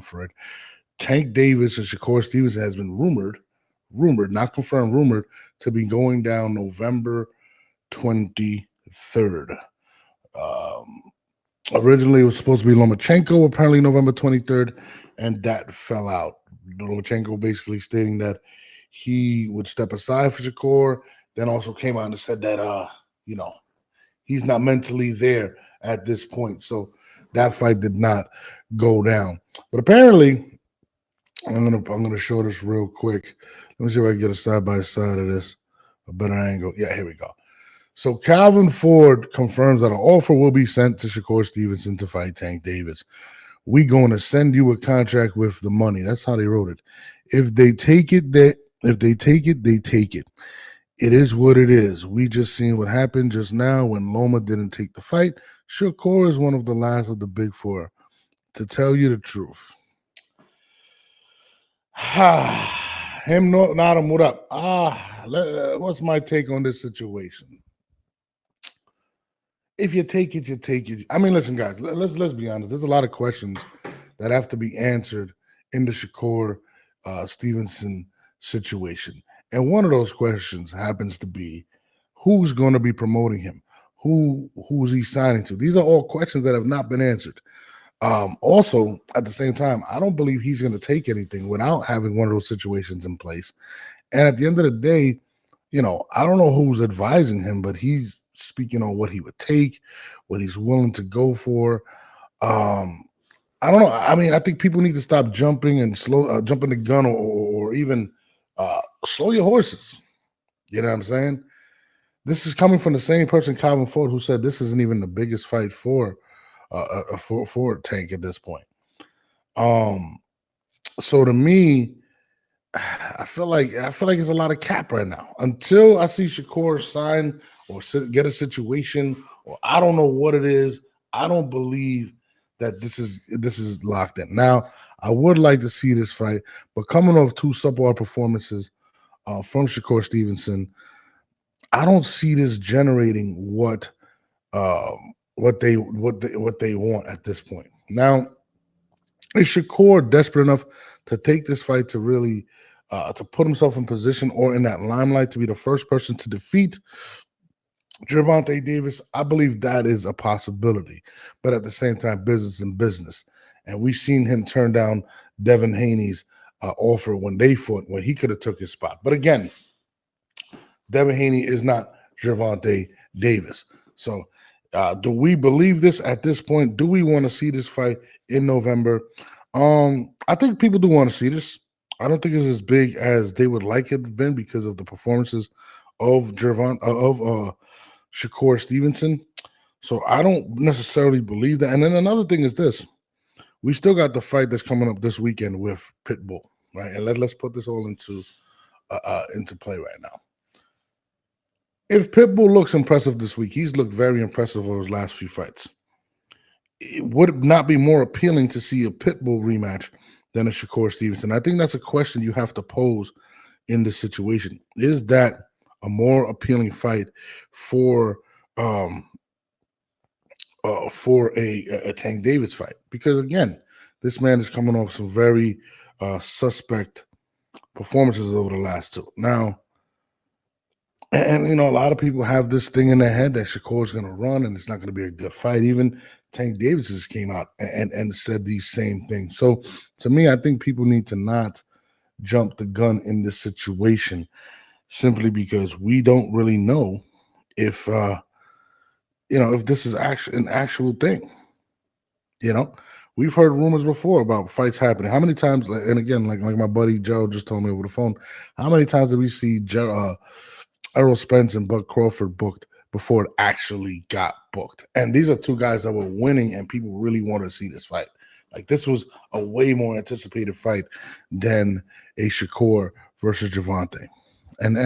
for it. Tank Davis and Shakur Stevenson has been rumored, not confirmed, rumored to be going down November 23rd. Um, Originally, it was supposed to be Lomachenko, apparently November 23rd, and that fell out. Lomachenko basically stating that he would step aside for Shakur, then also came out and said that, he's not mentally there at this point. So that fight did not go down. But apparently, I'm gonna show this real quick. Let me see if I can get a side by side of this, a better angle. Yeah, here we go. So Calvin Ford confirms that an offer will be sent to Shakur Stevenson to fight Tank Davis. We going to send you a contract with the money. That's how they wrote it. If they take it, they take it. It is what it is. We just seen what happened just now when Loma didn't take the fight. Shakur is one of the last of the big four. To tell you the truth. Him not him, what up? What's my take on this situation? If you take it, you take it. I mean, listen, guys, let's be honest. There's a lot of questions that have to be answered in the Shakur Stevenson situation. And one of those questions happens to be who's going to be promoting him? Who's he signing to? These are all questions that have not been answered. Also, at the same time, I don't believe he's going to take anything without having one of those situations in place. And at the end of the day, I don't know who's advising him, but he's speaking on what he would take, what he's willing to go for. I don't know. I mean, I think people need to stop jumping and jumping the gun, or even slow your horses. You know what I'm saying? This is coming from the same person, Calvin Ford, who said this isn't even the biggest fight for Tank at this point. So to me, I feel like it's a lot of cap right now. Until I see Shakur sign or get a situation, or I don't know what it is. I don't believe that this is locked in. Now, I would like to see this fight, but coming off two subpar performances from Shakur Stevenson, I don't see this generating what they want at this point. Now, is Shakur desperate enough to take this fight to really to put himself in position or in that limelight to be the first person to defeat Gervonta Davis? I believe that is a possibility, but at the same time, business and business. And we've seen him turn down Devin Haney's offer when they fought, when he could have took his spot. But again, Devin Haney is not Gervonta Davis. So do we believe this at this point? Do we want to see this fight in November? I think people do want to see this. I don't think it's as big as they would like it to have been because of the performances of Shakur Stevenson. So I don't necessarily believe that. And then another thing is this. We still got the fight that's coming up this weekend with Pitbull, right? And let's put this all into play right now. If Pitbull looks impressive this week, he's looked very impressive over his last few fights. It would not be more appealing to see a Pitbull rematch than a Shakur Stevenson. I think that's a question you have to pose in this situation. Is that a more appealing fight for a Tank Davis fight? Because again, this man is coming off some very suspect performances over the last two. Now, and a lot of people have this thing in their head that Shakur is going to run and it's not going to be a good fight. Even Tank Davis just came out and said these same things. So to me, I think people need to not jump the gun in this situation simply because we don't really know if if this is an actual thing. We've heard rumors before about fights happening. How many times? And again, like my buddy Gerald just told me over the phone, how many times did we see Errol Spence and Bud Crawford booked before it actually got booked? And these are two guys that were winning, and people really wanted to see this fight. Like, this was a way more anticipated fight than a Shakur versus Gervonta. And